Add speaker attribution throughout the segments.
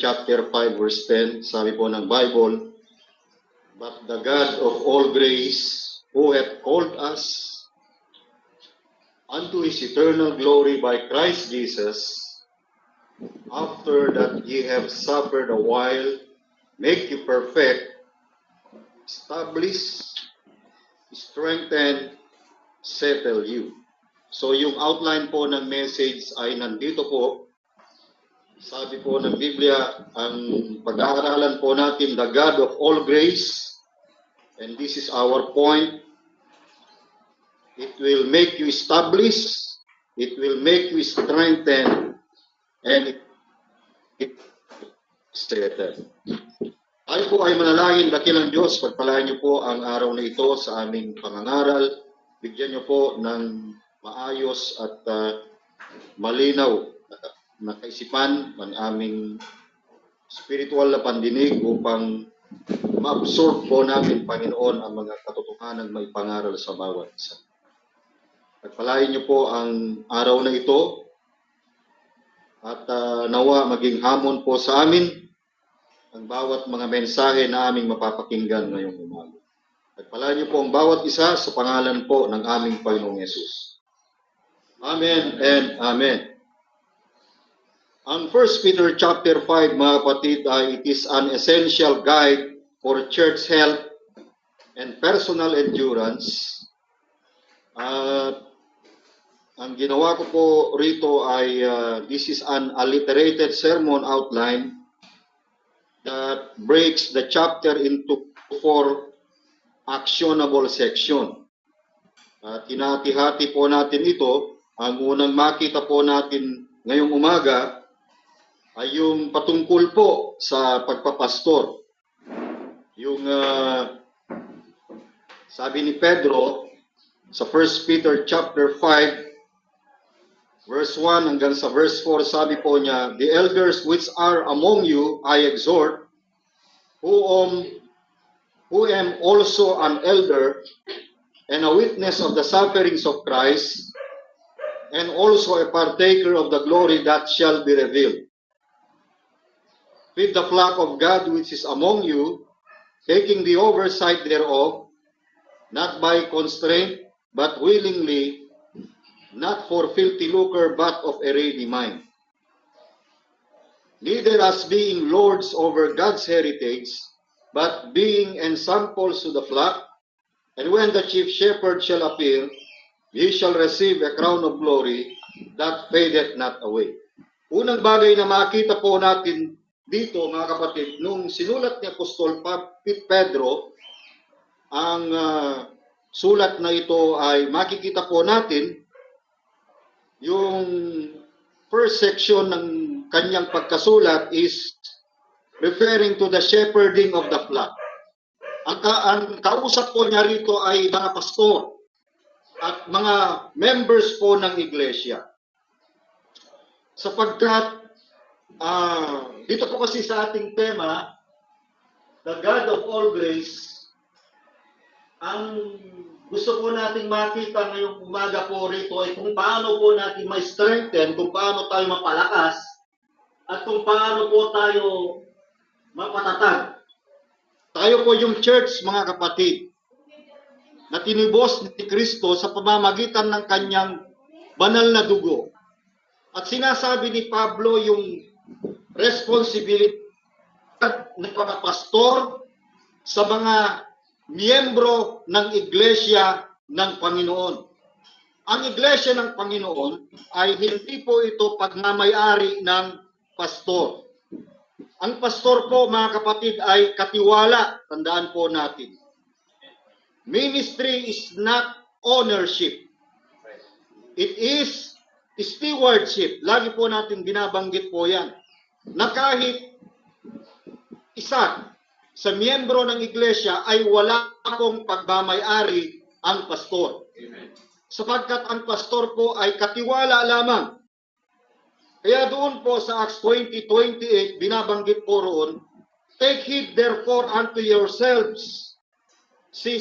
Speaker 1: chapter 5, verse 10, sabi po ng Bible, "But the God of all grace, who hath called us unto his eternal glory by Christ Jesus, after that ye have suffered a while, make you perfect, establish, strengthen, settle you." So yung outline po ng message ay nandito po. Sabi po ng Biblia, ang pag-aaralan po natin, the God of all grace, and this is our point. It will make you establish, it will make you strengthen, and it settle. Tayo po ay manalangin, dakilang Diyos, pagpalain niyo po ang araw na ito sa aming pangangaral. Bigyan niyo po ng maayos at malinaw na kaisipan ng aming spiritual na pandinig upang ma-absorb po namin, Panginoon, ang mga katotohanan may pangaral sa bawat isa. Pagpalain niyo po ang araw na ito at nawa maging hamon po sa amin ang bawat mga mensahe na aming mapapakinggan ngayong umaga. Pagpalain niyo po ang bawat isa sa pangalan po ng aming Panginoong Yesus. Amen and Amen. Ang 1 Peter chapter 5, mga kapatid, it is an essential guide for church health and personal endurance. Ang ginawa ko po rito ay this is an alliterated sermon outline that breaks the chapter into 4 actionable section. Hinati-hati po natin ito. Ang unang makita po natin ngayong umaga ay yung patungkol po sa pagpapastor. Yung sabi ni Pedro sa 1 Peter chapter 5 verse 1 hanggang sa verse 4, sabi po niya, "The elders which are among you I exhort, who am also an elder and a witness of the sufferings of Christ, and also a partaker of the glory that shall be revealed. Feed the flock of God which is among you, taking the oversight thereof, not by constraint, but willingly, not for filthy lucre, but of a ready mind. Neither as being lords over God's heritage, but being ensamples to the flock, and when the chief shepherd shall appear, ye shall receive a crown of glory that fadeth not away." Unang bagay na makita po natin dito, mga kapatid, nung sinulat ni Apostol Pedro, ang sulat na ito ay makikita po natin yung first section ng kanyang pagkasulat is referring to the shepherding of the flock. Ang kausap po niya rito ay mga pastor at mga members po ng iglesia. Sapagkat dito po kasi sa ating tema, the God of all grace, ang gusto po nating makita ngayong umaga po rito ay kung paano po natin ma-strengthen, kung paano tayo mapalakas, at kung paano po tayo mapatatag. Tayo po yung church, mga kapatid, na tinubos ni Kristo sa pamamagitan ng kanyang banal na dugo. At sinasabi ni Pablo yung responsibility ng mga pastor sa mga miyembro ng iglesia ng Panginoon. Ang iglesia ng Panginoon ay hindi po ito pagmamayari ng pastor. Ang pastor po, mga kapatid, ay katiwala. Tandaan po natin. Ministry is not ownership. It is stewardship. Lagi po natin binabanggit po yan. Na kahit isa sa miyembro ng iglesia ay wala akong pagmamayari ang pastor. Amen. Sapagkat ang pastor po ay katiwala lamang. Kaya doon po sa Acts 20:28, binabanggit po roon, "Take heed therefore unto yourselves." Si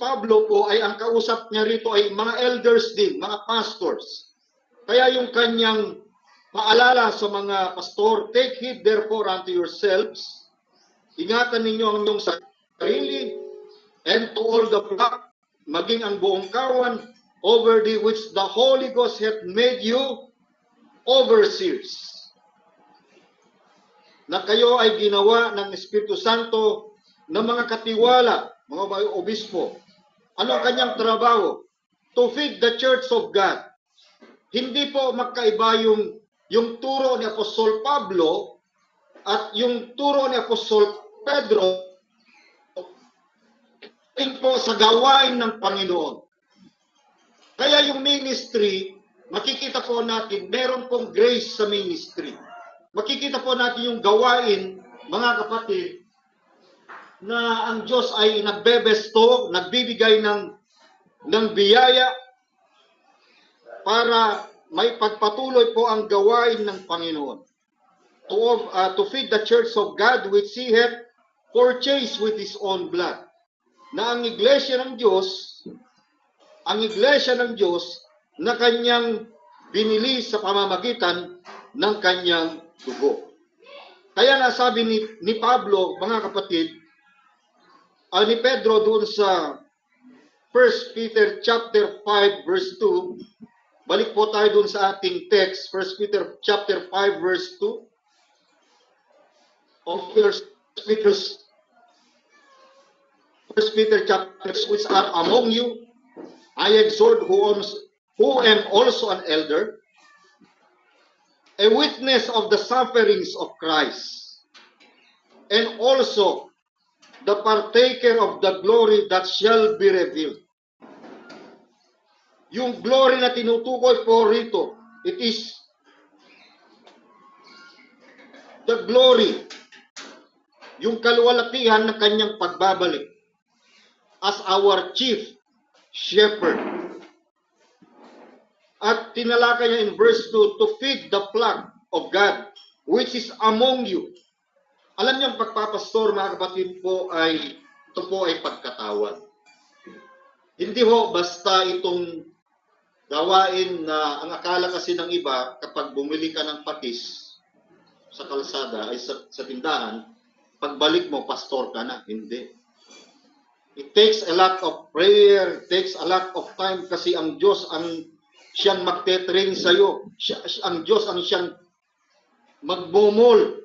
Speaker 1: Pablo po ay ang kausap niya rito ay mga elders din, mga pastors. Kaya yung kanyang Paalala sa mga pastor, take heed therefore unto yourselves, ingatan ninyo ang inyong sarili, and to all the flock, maging ang buong kawan, over the which the Holy Ghost hath made you overseers. Na kayo ay ginawa ng Espiritu Santo ng mga katiwala, mga obispo. Ano ang kanyang trabaho? To feed the church of God. Hindi po magkaiba yung turo ni Apostol Pablo at yung turo ni Apostol Pedro po sa gawain ng Panginoon. Kaya yung ministry, makikita po natin, meron pong grace sa ministry. Makikita po natin yung gawain, mga kapatid, na ang Diyos ay nagbebesto, nagbibigay ng biyaya para may pagpatuloy po ang gawain ng Panginoon. To feed the church of God which He hath purchased with His own blood. Na ang iglesia ng Diyos na kanyang binili sa pamamagitan ng kanyang dugo. Kaya nasabi ni Pablo, mga kapatid, ni Pedro doon sa 1 Peter chapter 5 verse 2, balik po tayo doon sa ating text, 1 Peter chapter 5 verse 2, of 1 Peter chapter, which are among you, I exhort who am also an elder, a witness of the sufferings of Christ, and also the partaker of the glory that shall be revealed. Yung glory na tinutukoy po rito, it is the glory, yung kaluwalhatihan ng kanyang pagbabalik as our chief shepherd. At tinalakay niya in verse 2, to feed the flock of God, which is among you. Alam niyo, ang pagpapastor, mga kapatid po, ito po ay pagkatawad. Hindi ho basta itong gawain na ang akala kasi ng iba, kapag bumili ka ng patis sa kalsada, ay sa tindahan, pagbalik mo, pastor ka na. Hindi. It takes a lot of prayer, it takes a lot of time kasi ang Diyos ang siyang magte-train sa iyo. Ang Diyos ang siyang magmumol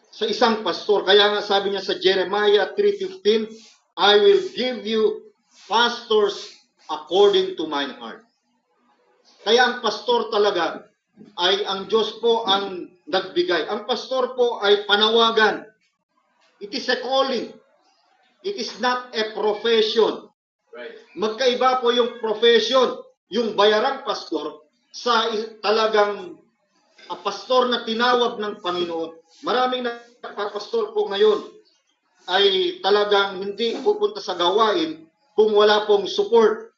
Speaker 1: sa isang pastor. Kaya nga sabi niya sa Jeremiah 3:15, I will give you pastors according to mine heart. Kaya ang pastor talaga ay ang Diyos po ang nagbigay. Ang pastor po ay panawagan. It is a calling. It is not a profession. Right. Magkaiba po yung profession, yung bayarang pastor, sa talagang pastor na tinawag ng Panginoon. Maraming nagpapastor po ngayon ay talagang hindi pupunta sa gawain kung wala pong support.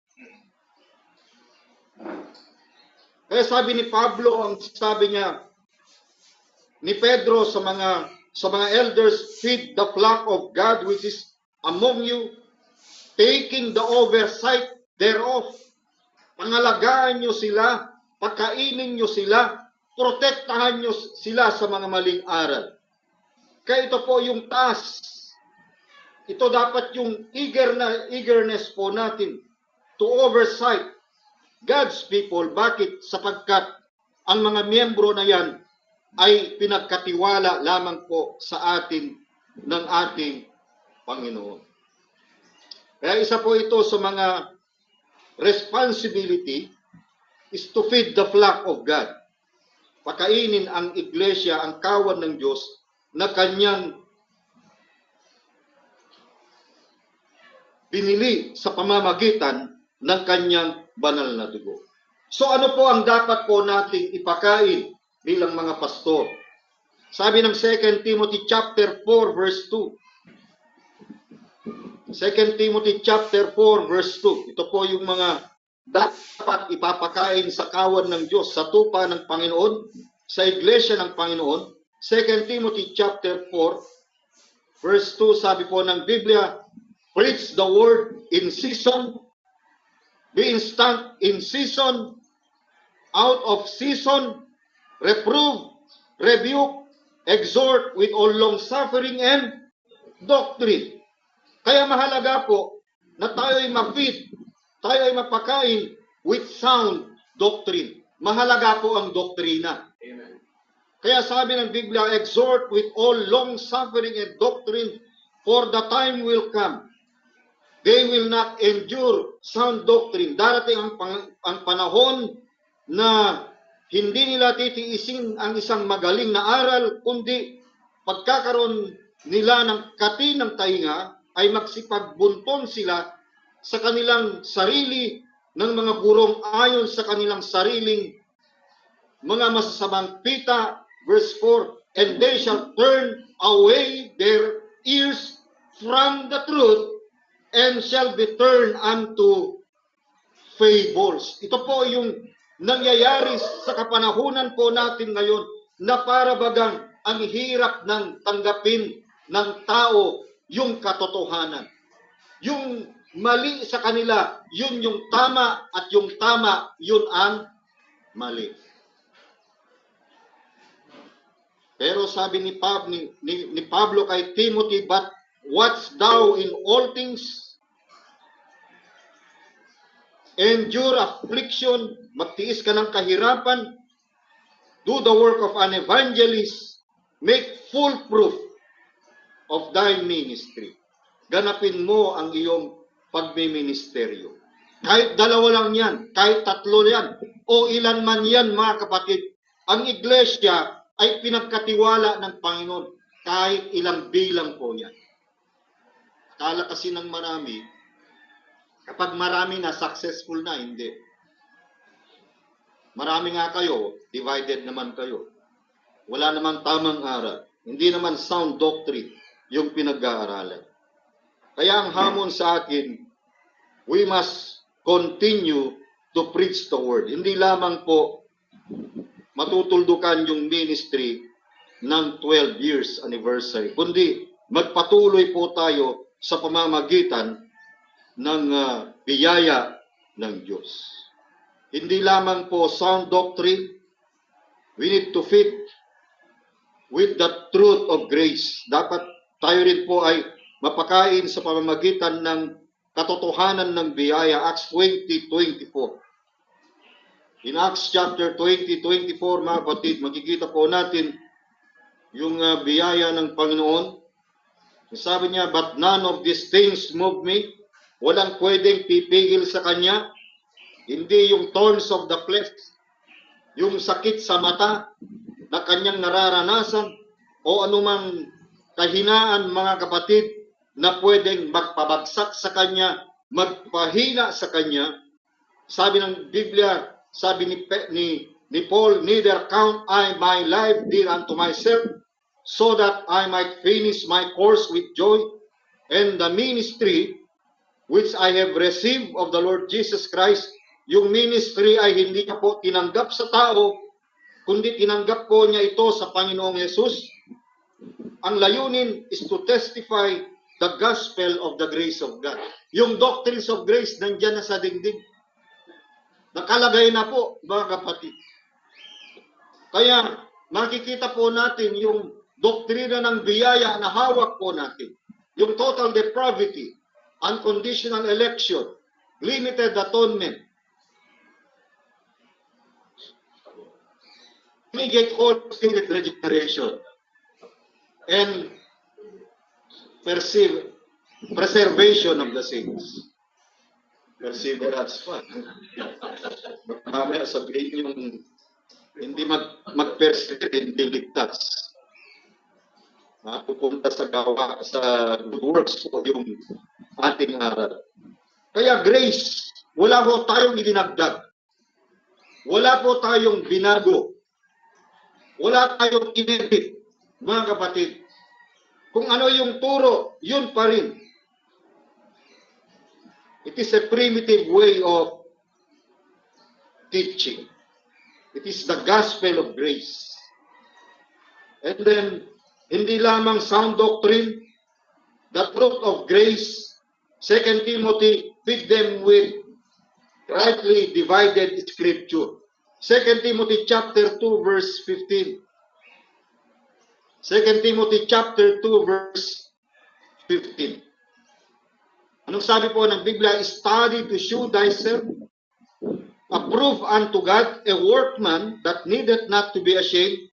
Speaker 1: Kaya sabi ni Pablo, ang sabi niya, ni Pedro sa mga elders, feed the flock of God which is among you, taking the oversight thereof. Pangalagaan nyo sila, pagkainin nyo sila, protektahan nyo sila sa mga maling aral. Kaya ito po yung task. Ito dapat yung eagerness po natin to oversight God's people. Bakit? Sapagkat ang mga miyembro na yan ay pinagkatiwala lamang po sa atin ng ating Panginoon. Kaya isa po ito sa mga responsibility is to feed the flock of God. Pakainin ang iglesia, ang kawan ng Diyos na kanyang binili sa pamamagitan ng kanyang banal na dugo. So ano po ang dapat po nating ipakain bilang mga pastor? Sabi ng 2 Timothy chapter 4 verse 2. 2 Timothy chapter 4 verse 2. Ito po yung mga dapat ipapakain sa kawan ng Diyos, sa tupa ng Panginoon, sa iglesia ng Panginoon. 2 Timothy chapter 4 verse 2, sabi po ng Biblia, preach the word in season, be instant in season, out of season, reprove, rebuke, exhort with all long-suffering and doctrine. Kaya mahalaga po na tayo ay ma-feed, tayo ay mapakain with sound doctrine. Mahalaga po ang doktrina.
Speaker 2: Amen.
Speaker 1: Kaya sabi ng Biblia, exhort with all long-suffering and doctrine, for the time will come. They will not endure sound doctrine. Darating ang panahon na hindi nila titiisin ang isang magaling na aral, kundi pagkakaroon nila ng katinang tainga, ay magsipagbunton sila sa kanilang sarili ng mga gurong ayon sa kanilang sariling mga masasamang pita. Verse 4, and they shall turn away their ears from the truth and shall be turned unto fables. Ito po yung nangyayari sa kapanahunan po natin ngayon, na para bagang ang hirap ng tanggapin ng tao yung katotohanan. Yung mali sa kanila, yun yung tama, at yung tama, yun ang mali. Pero sabi ni Pablo kay Timothy, but watch thou in all things, endure affliction, magtiis ka ng kahirapan, do the work of an evangelist, make full proof of thy ministry. Ganapin mo ang iyong pagmiministeryo. Kahit dalawa lang yan, kahit tatlo yan, o ilan man yan, mga kapatid, ang iglesia ay pinagkatiwala ng Panginoon, kahit ilang bilang po yan. Akala kasi ng marami, kapag marami na, successful na, hindi. Marami nga kayo, divided naman kayo. Wala namang tamang aral. Hindi naman sound doctrine yung pinag-aaralan. Kaya ang hamon sa akin, we must continue to preach the word. Hindi lamang po matutuldukan yung ministry ng 12 years anniversary, kundi magpatuloy po tayo sa pamamagitan ng biyaya ng Diyos. Hindi lamang po sound doctrine, we need to feed with the truth of grace. Dapat tayo rin po ay mapakain sa pamamagitan ng katotohanan ng biyaya. Acts 20:24. In Acts chapter 20:24, mga kapatid, makikita po natin yung biyaya ng Panginoon. Sabi niya, but none of these things move me. Walang pwedeng pipigil sa Kanya. Hindi yung thorns of the flesh, yung sakit sa mata na Kanyang nararanasan, o anumang kahinaan, mga kapatid, na pwedeng magpabagsak sa Kanya, magpahina sa Kanya. Sabi ng Biblia, sabi ni Paul, neither count I my life dear unto myself, so that I might finish my course with joy, and the ministry which I have received of the Lord Jesus Christ. Yung ministry ay hindi niya po tinanggap sa tao, kundi tinanggap po niya ito sa Panginoong Yesus. Ang layunin is to testify the gospel of the grace of God. Yung doctrines of grace, nandyan na sa dingding. Nakalagay na po, mga kapatid. Kaya makikita po natin yung doktrina ng biyaya na hawak po natin. Yung total depravity, unconditional election, limited atonement, immediate Holy Spirit regeneration, and preservation of the saints. Perseverance pa. Mamaya sabihin yung hindi mag-persevere, hindi ligtas. Pupunta sa gawa, sa good works po yung ating aral. Kaya grace, wala po tayong idinagdag. Wala po tayong binago. Wala tayong inedit, mga kapatid. Kung ano yung turo, yun pa rin. It is a primitive way of teaching. It is the gospel of grace. And then, hindi lamang sound doctrine, the truth of grace. 2 Timothy, feed them with rightly divided scripture. 2 Timothy chapter 2 verse 15. 2 Timothy chapter 2 verse 15. Anong sabi po ng Biblia? Study to show thyself approved unto God, a workman that needeth not to be ashamed,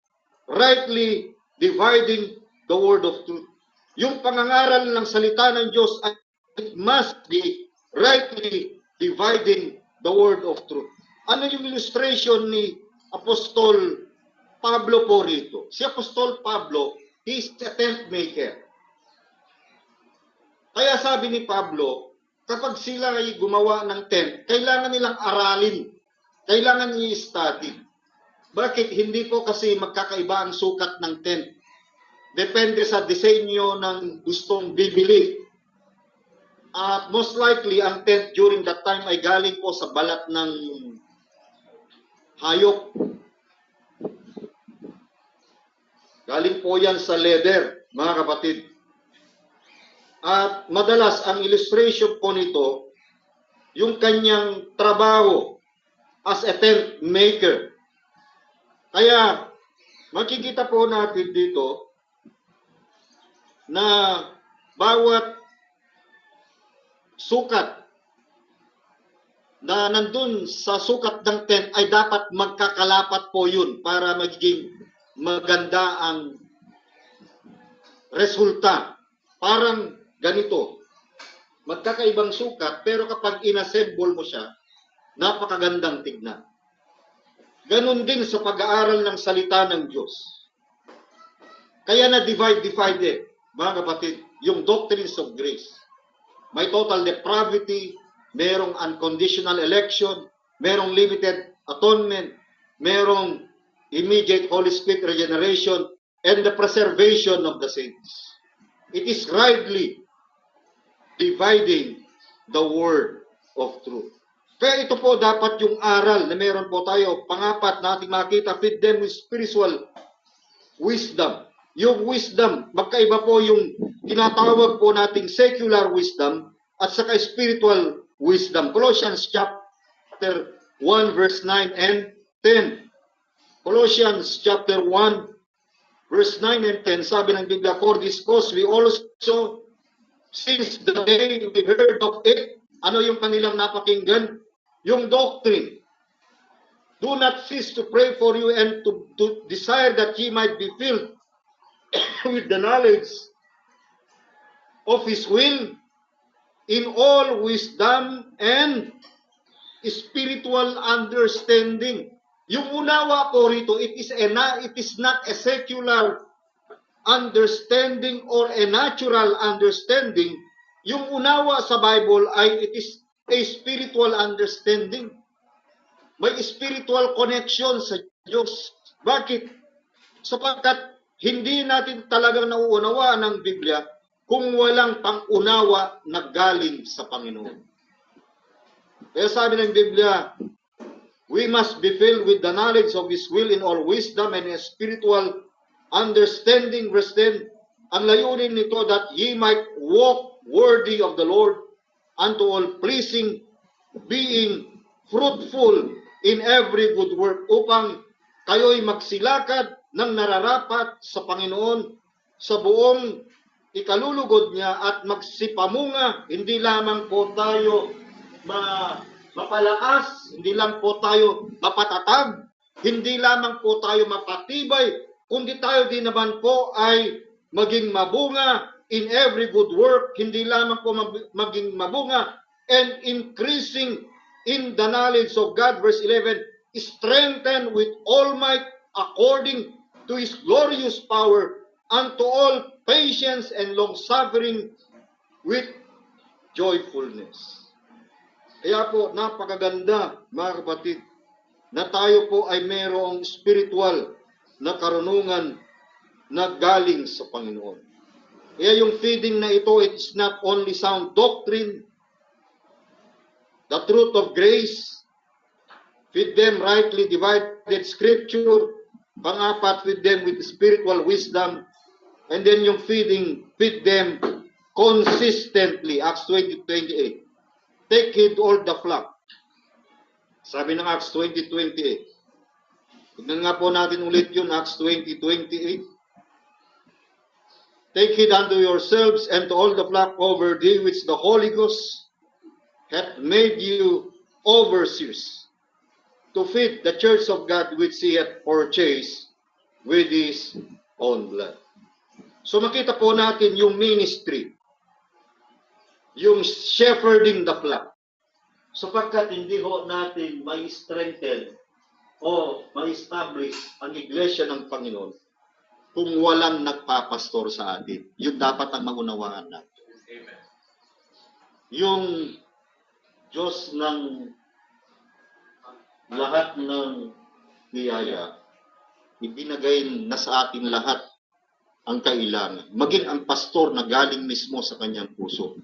Speaker 1: rightly dividing the word of truth. Yung pangangaral ng salita ng Diyos ay it must be rightly dividing the word of truth. Ano yung illustration ni Apostol Pablo po rito? Si Apostol Pablo, he is a tent maker. Kaya sabi ni Pablo, kapag sila ay gumawa ng tent, kailangan nilang aralin, kailangan i-study. Bakit? Hindi po kasi magkakaiba ang sukat ng tent. Depende sa disenyo ng gustong bibili. At most likely, ang tent during that time ay galing po sa balat ng hayop. Galing po yan sa leather, mga kapatid. At madalas, ang illustration po nito, yung kanyang trabaho as a tent maker. Kaya, makikita po natin dito na bawat sukat na nandun sa sukat ng tent ay dapat magkakalapat po yun para magiging maganda ang resulta. Parang ganito, magkakaibang sukat, pero kapag inassemble mo siya, napakagandang tignan. Ganon din sa pag-aaral ng salita ng Diyos. Kaya na-divide, mga kapatid, yung doctrines of grace. May total depravity, merong unconditional election, merong limited atonement, merong immediate Holy Spirit regeneration, and the preservation of the saints. It is rightly dividing the word of truth. Kaya ito po dapat yung aral na meron po tayo. Pangapat na ating makita, feed them with spiritual wisdom. Yung wisdom, magkaiba po yung tinatawag po nating secular wisdom at saka spiritual wisdom. Colossians chapter 1 verse 9 and 10. Colossians chapter 1 verse 9 and 10, sabi ng Biblia, for this cause we also, since the day we heard of it, ano yung kanilang napakinggan? Yung doctrine. Do not cease to pray for you and to desire that ye might be filled with the knowledge of His will in all wisdom and spiritual understanding. Yung unawa po rito, it is not a secular understanding or a natural understanding. Yung unawa sa Bible ay it is a spiritual understanding. May spiritual connection sa Diyos. Bakit? Sapagkat hindi natin talagang nauunawaan ng Biblia kung walang pang-unawa na galing sa Panginoon. Kaya sabi ng Biblia, we must be filled with the knowledge of His will in all wisdom and spiritual understanding. Verse 10, ang layunin nito that ye might walk worthy of the Lord unto all pleasing, being fruitful in every good work, upang kayo'y magsilakad ng nararapat sa Panginoon sa buong ikalulugod niya at magsipamunga. Hindi lamang po tayo mapalakas, hindi lang po tayo mapatatag, hindi lamang po tayo mapatibay, kundi tayo din naman po ay maging mabunga in every good work, hindi lamang po maging mabunga and increasing in the knowledge of God. Verse 11, strengthened with all might according to His glorious power unto all patience and long-suffering with joyfulness. Kaya po, napakaganda, mga kapatid, na tayo po ay mayroong spiritual na karunungan na galing sa Panginoon. Kaya yung feeding na ito, it is not only sound doctrine, the truth of grace, feed them rightly divided scripture, pang-apat, feed them with spiritual wisdom, and then yung feed them consistently, Acts 20:28. Take heed all the flock. Sabi ng Acts 20:28. Tignan nga po natin ulit yun, Acts 20:28. Take heed unto yourselves and to all the flock over thee which the Holy Ghost hath made you overseers, to feed the church of God which he hath purchased with his own blood. So makita po natin yung ministry, yung shepherding the flock. Sapagkat hindi ho natin may strengthen o may establish ang iglesia ng Panginoon kung walang nagpapastor sa atin. Yun dapat ang maunawaan natin. Amen. Yung Diyos ng lahat ng biyaya, ibinagay na sa atin lahat ang kailangan. Maging ang pastor na galing mismo sa kanyang puso.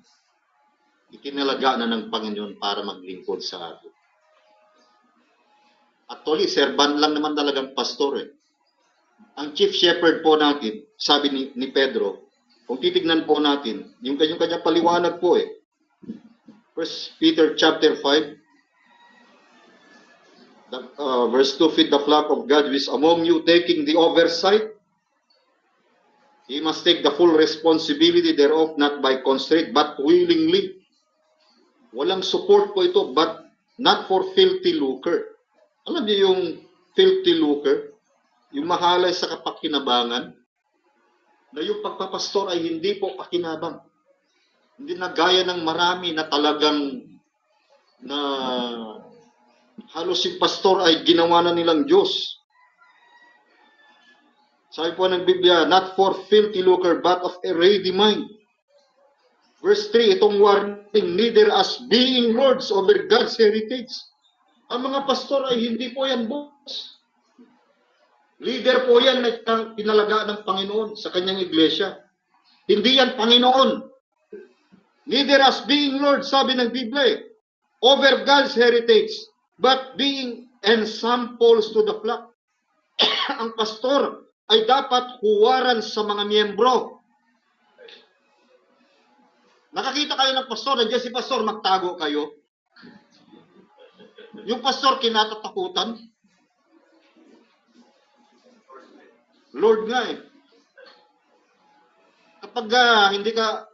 Speaker 1: Itinalaga na ng Panginoon para maglingkod sa atin. Actually, serban lang naman talagang pastor eh. Ang chief shepherd po natin, sabi ni Pedro, kung titignan po natin, yung kanyang paliwanag po eh. 1 Peter chapter 5, verse 2, feed the flock of God which among you taking the oversight. He must take the full responsibility thereof, not by constraint, but willingly. Walang support po ito, but not for filthy lucre. Alam niyo yung filthy lucre? Yung mahalay sa kapakinabangan, na yung pagpapastor ay hindi po pakinabang. Hindi na gaya ng marami na talagang na halos yung pastor ay ginawa na nilang Diyos. Sabi po ng Biblia, not for filthy lucre, but of a ready mind. Verse 3, itong warning, neither as being lords over God's heritage. Ang mga pastor ay hindi po yan boss. Leader po yan na pinalaga ng Panginoon sa kanyang iglesia. Hindi yan Panginoon. Neither as being Lord, sabi ng Biblia, over God's heritage, but being ensamples to the flock. Ang pastor ay dapat huwaran sa mga miyembro. Nakakita kayo ng pastor, nandiyan si pastor, magtago kayo. Yung pastor kinatatakutan. Lord nga eh. Kapag hindi ka,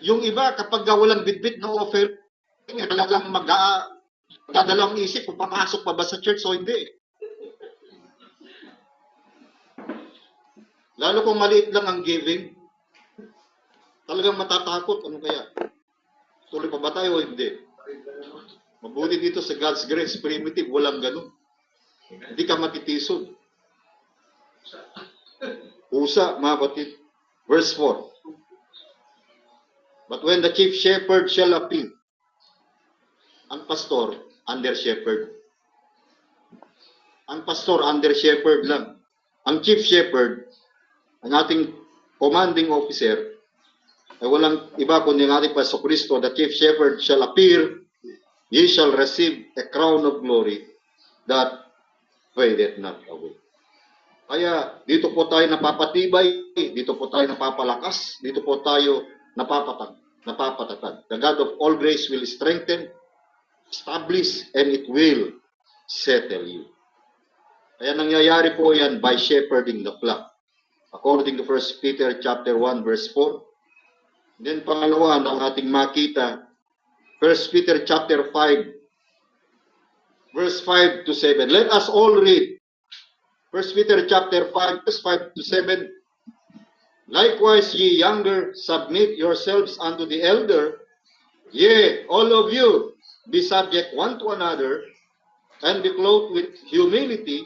Speaker 1: yung iba kapag walang bitbit na offer, talagang magdadalawang isip kung papasok pa ba sa church o hindi. Lalo kung maliit lang ang giving, talagang matatakot. Ano kaya? Tuloy pa ba tayo o hindi? Mabuti dito sa God's grace, primitive, walang ganun. Hindi ka matitisod. Usa, mga kapatid. Verse 4. But when the chief shepherd shall appear, ang pastor, under shepherd. Ang pastor, under shepherd lang. Ang chief shepherd, ang ating commanding officer, ay walang iba kundi ang ating Paso Kristo, the chief shepherd shall appear, ye shall receive a crown of glory that fadeth not away. Kaya dito po tayo napapatibay, dito po tayo napapalakas, dito po tayo napapatatag. The God of all grace will strengthen, establish, and it will settle you. Kaya nangyayari po yan by shepherding the flock. According to 1 Peter chapter 1 verse 4. Then pangalawa ng ating makita, 1 Peter chapter 5 verse 5 to 7. Let us all read 1 Peter chapter 5 verse 5 to 7. Likewise ye younger, submit yourselves unto the elder. Yea, all of you, be subject one to another, and be clothed with humility.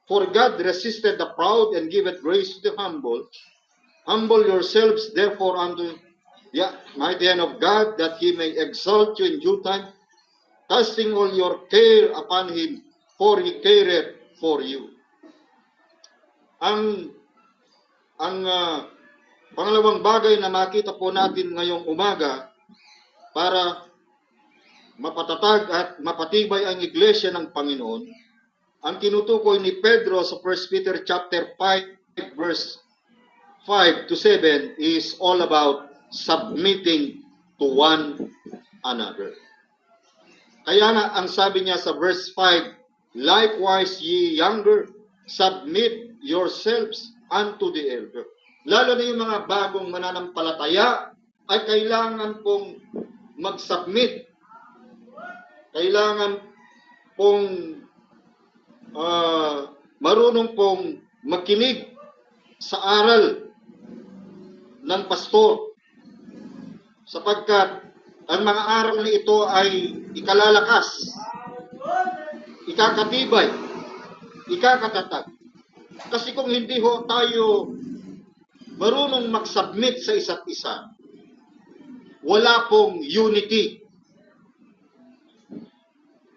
Speaker 1: For God resisted the proud and giveth grace to the humble. Humble yourselves therefore unto the mighty hand of God, that he may exalt you in due time, casting all your care upon him, for he careth for you. Ang pangalawang bagay na makita po natin ngayong umaga para mapatatag at mapatibay ang iglesia ng Panginoon, ang tinutukoy ni Pedro sa 1 Peter chapter 5 verse 5 to 7 is all about submitting to one another. Kaya nga ang sabi niya sa verse 5, Likewise, ye younger, submit yourselves unto the elder. Lalo na yung mga bagong mananampalataya ay kailangan pong mag-submit. Kailangan pong marunong pong makinig sa aral ng pastor. Sapagkat ang mga aral na ito ay ikalalakas, ikakatibay, ikakatatag. Kasi kung hindi ho tayo marunong mag-submit sa isa't isa, wala pong unity.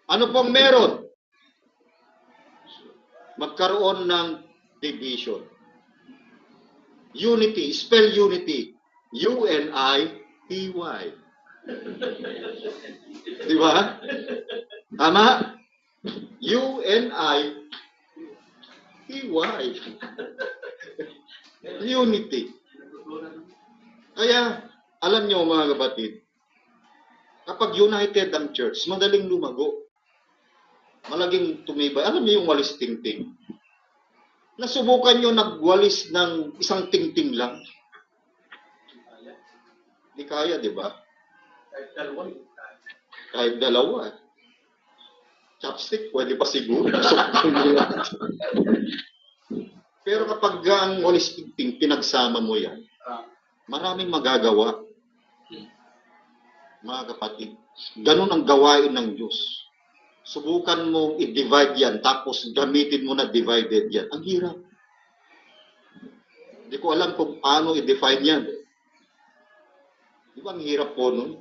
Speaker 1: Ano pong meron? Magkaroon ng division. Unity, spell unity. U-N-I-T-Y. Di ba? Tama? U-N-I-T-Y. Unity. Kaya, alam nyo mga kapatid, kapag united ang church, madaling lumago. Malaging tumibay. Alam niyo yung walis tingting? Nasubukan nyo nagwalis ng isang tingting lang? Hindi kaya, di ba? Kahit dalawa. Chopstick, pwede pa siguro. Pero kapag ang walis tingting, pinagsama mo yan, maraming magagawa. Mga kapatid, ganun ang gawain ng Diyos. Subukan mo i-divide yan, tapos gamitin mo na divided yan. Ang hirap. Hindi ko alam kung paano i-define yan. Di ba ang hirap po nun?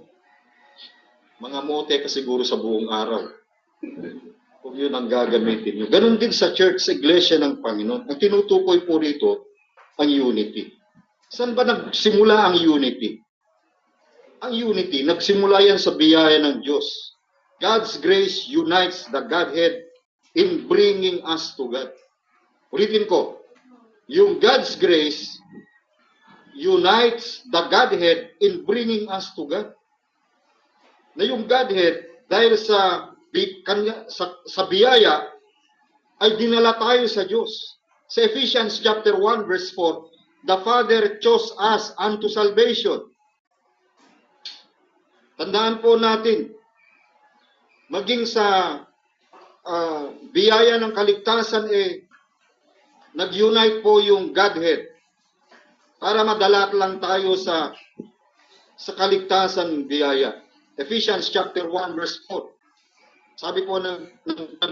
Speaker 1: Mga mote ka siguro sa buong araw. Kung yun ang gagamitin nyo. Ganun din sa church, sa iglesia ng Panginoon. Ang tinutukoy po rito, ang unity. Saan ba nagsimula ang unity? Ang unity, nagsimula yan sa biyaya ng Diyos. God's grace unites the Godhead in bringing us to God. Ulitin ko, yung God's grace unites the Godhead in bringing us to God. Na yung Godhead, dahil sa biyaya, ay dinala tayo sa Diyos. Sa Ephesians chapter 1 verse 4, the Father chose us unto salvation. Tandaan po natin, maging sa biyaya ng kaligtasan, nag-unite po yung Godhead para madalat lang tayo sa kaligtasan biyaya. Ephesians chapter 1 verse 4. Sabi po ng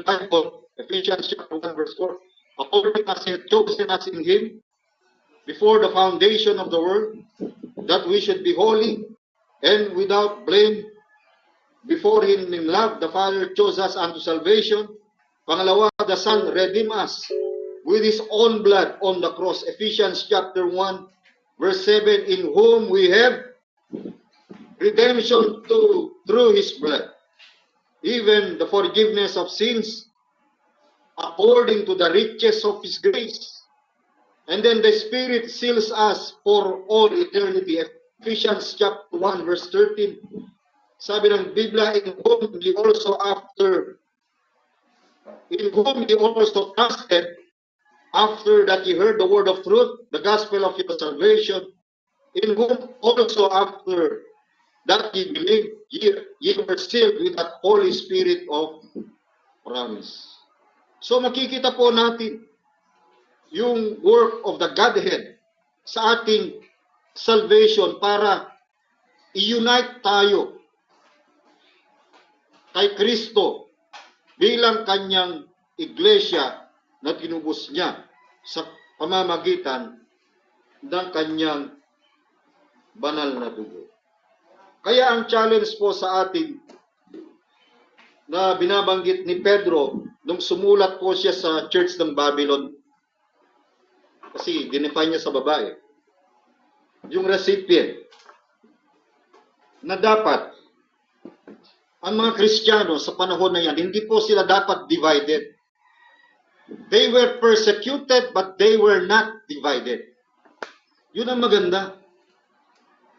Speaker 1: Bible, Ephesians chapter 1 verse 4, according as He had chosen us in Him before the foundation of the world, that we should be holy and without blame before Him in love. The Father chose us unto salvation. Pangalawa, the Son redeemed us with His own blood on the cross. Ephesians chapter 1 verse 7, in whom we have redemption through His blood, even the forgiveness of sins, according to the riches of His grace. And then the Spirit seals us for all eternity. Ephesians chapter 1 verse 13. Sabi ng Biblia, in whom ye also trusted, after that ye heard the word of truth, the gospel of your salvation, in whom also after that ye believed, ye were sealed with that Holy Spirit of promise. So makikita po natin yung work of the Godhead sa ating salvation para i-unite tayo kay Kristo bilang kanyang iglesia na tinubos niya sa pamamagitan ng kanyang banal na dugo. Kaya ang challenge po sa atin na binabanggit ni Pedro nung sumulat po siya sa church ng Babylon, kasi dinefine niya sa babae, yung recipient, na dapat ang mga Kristiyano sa panahon na yan, hindi po sila dapat divided. They were persecuted, but they were not divided. Yun ang maganda.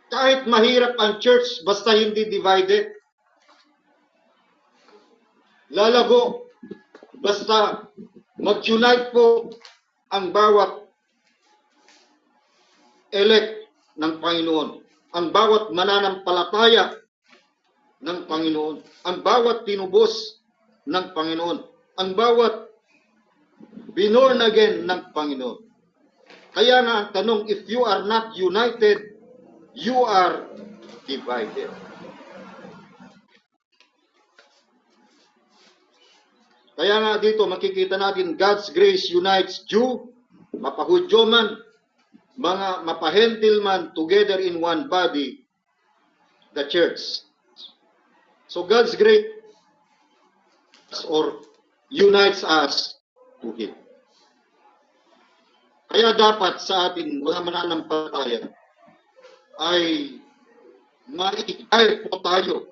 Speaker 1: Kahit mahirap ang church, basta hindi divided, lalago. Basta mag-unite po ang bawat elect ng Panginoon, ang bawat mananampalataya ng Panginoon, ang bawat tinubos ng Panginoon, ang bawat binorn again ng Panginoon. Kaya nga ang tanong, if you are not united, you are divided. Kaya nga dito makikita natin God's grace unites Jew, mapahudyo man, mga mapahentil man, together in one body, the church. So God's grace or unites us to Him. Kaya dapat sa ating mga mananampalataya ay maikay po tayo.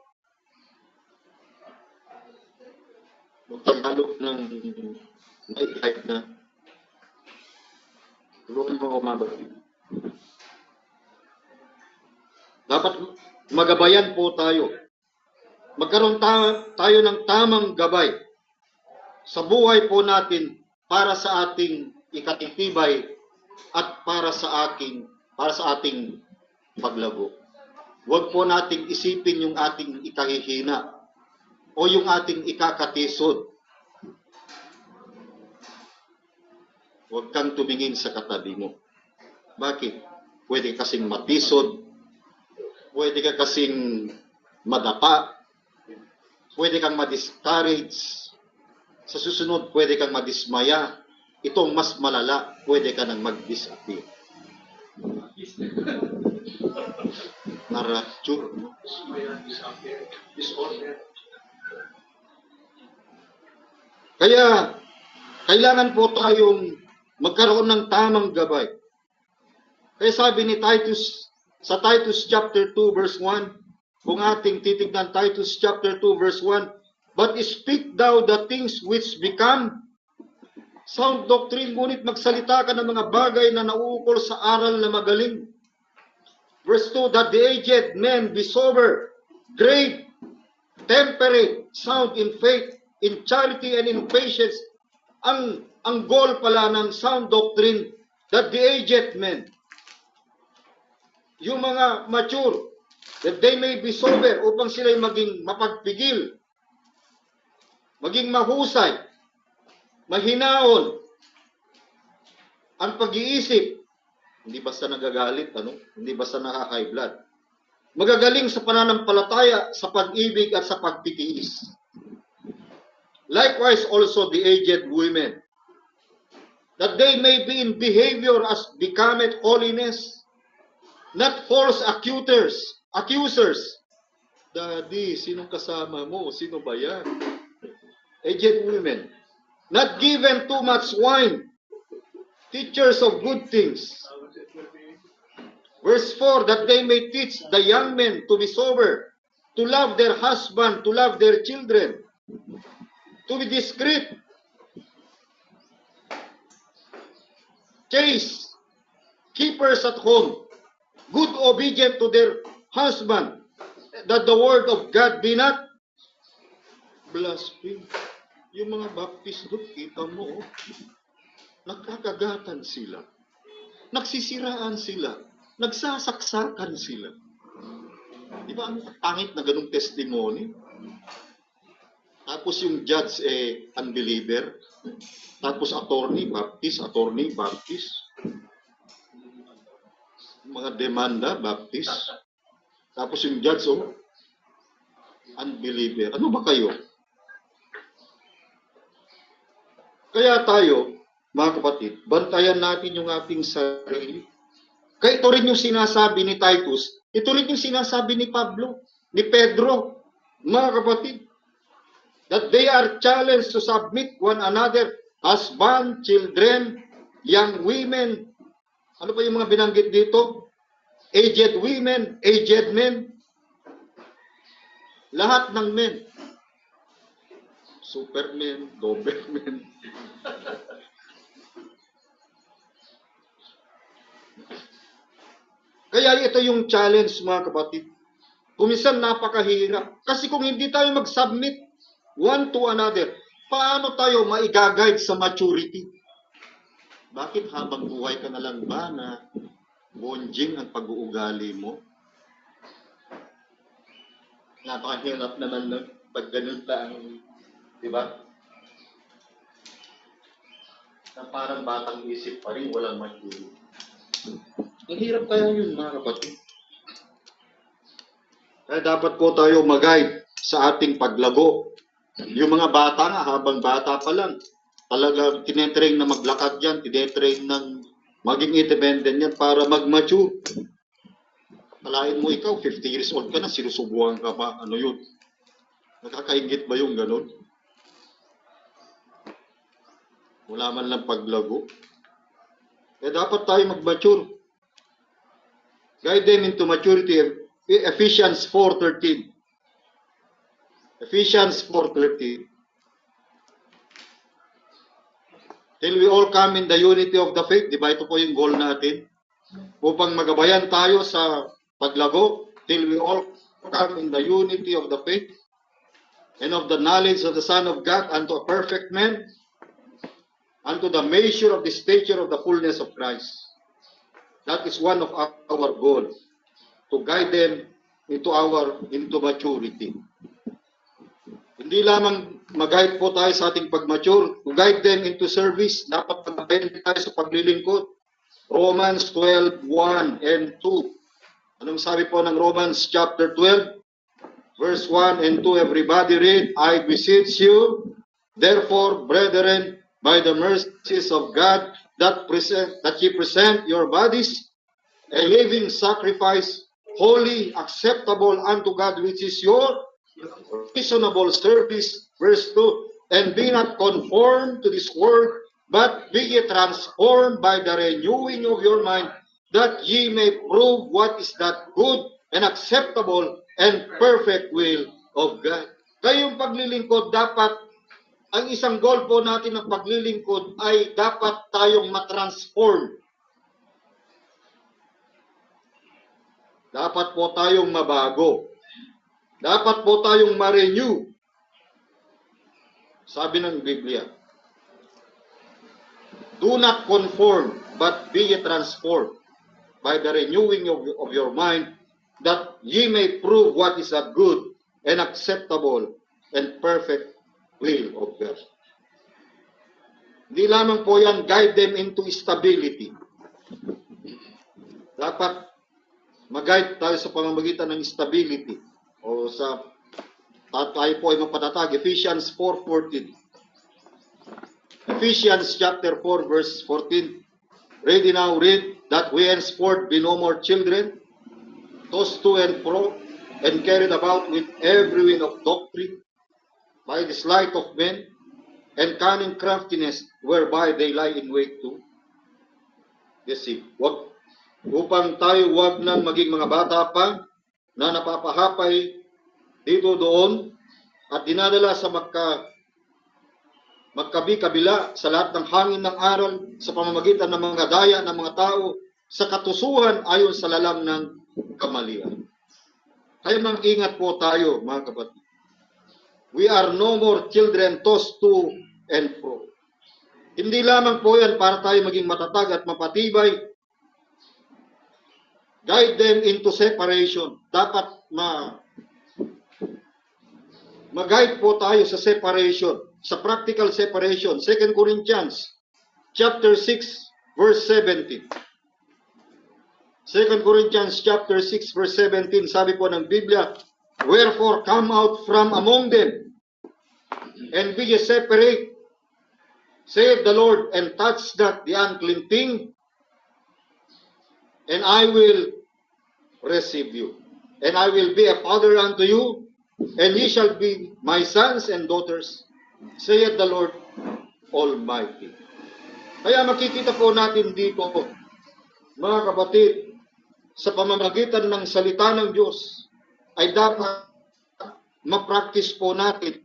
Speaker 1: Magtagalog ng maikay na. Tulungan mo kumabagay. Dapat magabayan po tayo. Magkaroon tayo ng tamang gabay sa buhay po natin para sa ating ikatitibay at para sa ating paglago. Huwag po nating isipin yung ating ikahihina o yung ating ikakatisod. Huwag kang tumingin sa katabi mo. Bakit? Pwede kasing matisod, pwede ka kasing madapa, pwede kang ma-discourage, sa susunod pwede kang madismaya, itong mas malala, pwede ka nang mag-disappear. Narature. Kaya, kailangan po tayong magkaroon ng tamang gabay. Kaya sabi ni Titus, sa Titus chapter 2 verse 1, kung ating titignan Titus chapter 2 verse 1, but speak thou the things which become sound doctrine, ngunit magsalita ka ng mga bagay na nauukol sa aral na magaling. Verse 2, that the aged men be sober, grave, temperate, sound in faith, in charity, and in patience. Ang goal pala ng sound doctrine, that the aged men, yung mga mature, that they may be sober, upang sila'y maging mapagpigil, maging mahusay, mahinaon, ang pag-iisip, hindi basta nagagalit, hindi basta nakaka-high blood. Magagaling sa pananampalataya, sa pag-ibig at sa pagtitiis. Likewise also the aged women, that they may be in behavior as becometh holiness, not false accusers. Daddy, sinong kasama mo? Sino ba yan? Aged women. Not given too much wine, teachers of good things. Verse 4, that they may teach the young men to be sober, to love their husband, to love their children, to be discreet, chaste, keepers at home, good obedient to their husband, that the word of God be not blasphemed. Yung mga Baptist doon, kita mo, nakakagatan sila, nagsisiraan sila, nagsasaksakan sila. Di ba ang pangit na ganung testimony? Tapos yung judge unbeliever, tapos attorney Baptist, mga demanda Baptist, tapos yung judge unbeliever. Ano ba kayo? Kaya tayo, mga kapatid, bantayan natin yung ating sarili. Kaya ito rin yung sinasabi ni Titus, ito rin yung sinasabi ni Pablo, ni Pedro, mga kapatid, that they are challenged to submit one another, husband, children, young women. Ano pa yung mga binanggit dito? Aged women, aged men. Lahat ng men. Supermen, Doberman. Kaya ito yung challenge, mga kapatid. Kuminsan napakahirap. Kasi kung hindi tayo mag-submit one to another, Paano tayo maigagayad sa maturity? Bakit habang buhay ka na lang ba na bonjing ang pag-uugali mo? Napakahirap naman nun pag ganun lang, di ba? Na parang batang isip pa rin, walang maturity. Ang hirap kaya yun, mga kapatid. Kaya dapat po tayo mag-guide sa ating paglago. Yung mga bata nga, habang bata pa lang, talaga tinetrain na maglakad yan, tinetrain ng maging independent yan para mag-mature. Kalain mo ikaw, 50 years old ka na, sinusubuhan ka pa, ano yun? Nakakaingit ba yung ganun? Wala man lang paglago. Kaya dapat tayo mag-mature. Guide them into maturity. Ephesians 4:13. Ephesians 4:13. Till we all come in the unity of the faith. Di ba ito po yung goal natin? Upang magabayan tayo sa paglago. Till we all come in the unity of the faith and of the knowledge of the Son of God unto a perfect man, unto the measure of the stature of the fullness of Christ. That is one of our goal, to guide them into maturity. Hindi lamang mag-guide po tayo sa ating pag-mature, to guide them into service, dapat mag-guide tayo sa paglilingkod. Romans 12:1 and 2. Anong sabi po ng Romans chapter 12, verse 1 and 2? Everybody read, I beseech you, therefore, brethren, by the mercies of God, that ye present your bodies a living sacrifice, holy, acceptable unto God, which is your reasonable service. Verse 2, and be not conformed to this world, but be ye transformed by the renewing of your mind, that ye may prove what is that good and acceptable and perfect will of God. Kayong paglilingkod, dapat, ang isang goal po natin ng paglilingkod ay dapat tayong matransform. Dapat po tayong mabago. Dapat po tayong ma-renew. Sabi ng Biblia, do not conform, but be ye transformed by the renewing of your mind, that ye may prove what is that good and acceptable and perfect will of God. Hindi lamang po yan, guide them into stability. Dapat mag-guide tayo sa pamamagitan ng stability o sa tayo po ay mapatatag. Ephesians 4:14. Ephesians chapter 4 verse 14. Ready now, read, that we henceforth be no more children, tossed to and fro, and carried about with every wind of doctrine, by the sleight of men, and cunning craftiness, whereby they lie in wait to deceive. Upang tayo wag nang maging mga bata pa na napapahapay dito doon at dinadala sa magkabi-kabila sa lahat ng hangin ng aral sa pamamagitan ng mga daya ng mga tao sa katusuhan ayon sa lalang ng kamalian. Kaya mag-ingat po tayo, mga kapatid. We are no more children tossed to and fro. Hindi lamang po yan para tayo maging matatag at mapatibay. Guide them into separation. Dapat mag-guide po tayo sa separation, sa practical separation. 2 Corinthians chapter 6 verse 17. 2 Corinthians chapter 6 verse 17, sabi po ng Biblia, wherefore come out from among them, and be ye separate, saith the Lord, and touch not the unclean thing, and I will receive you. And I will be a father unto you, and ye shall be my sons and daughters, saith the Lord Almighty. Kaya makikita po natin dito, mga kapatid, sa pamamagitan ng salita ng Diyos, ay dapat ma-practice po natin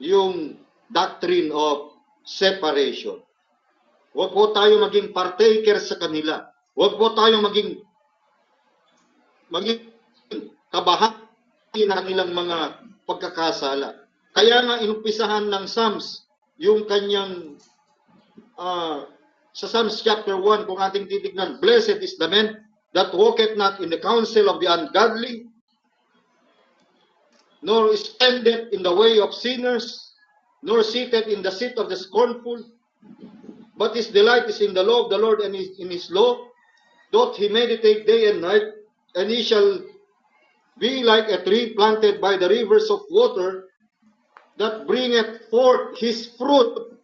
Speaker 1: yung doctrine of separation. Huwag po tayo maging partaker sa kanila. Huwag po tayo maging kabahagi ng ilang mga pagkakasala. Kaya nga inumpisahan ng Psalms yung kanyang sa Psalms chapter 1, kung ating titignan, blessed is the man that walketh not in the counsel of the ungodly, nor standeth in the way of sinners, nor sitteth in the seat of the scornful, but his delight is in the law of the Lord, and in his law doth he meditate day and night, and he shall be like a tree planted by the rivers of water, that bringeth forth his fruit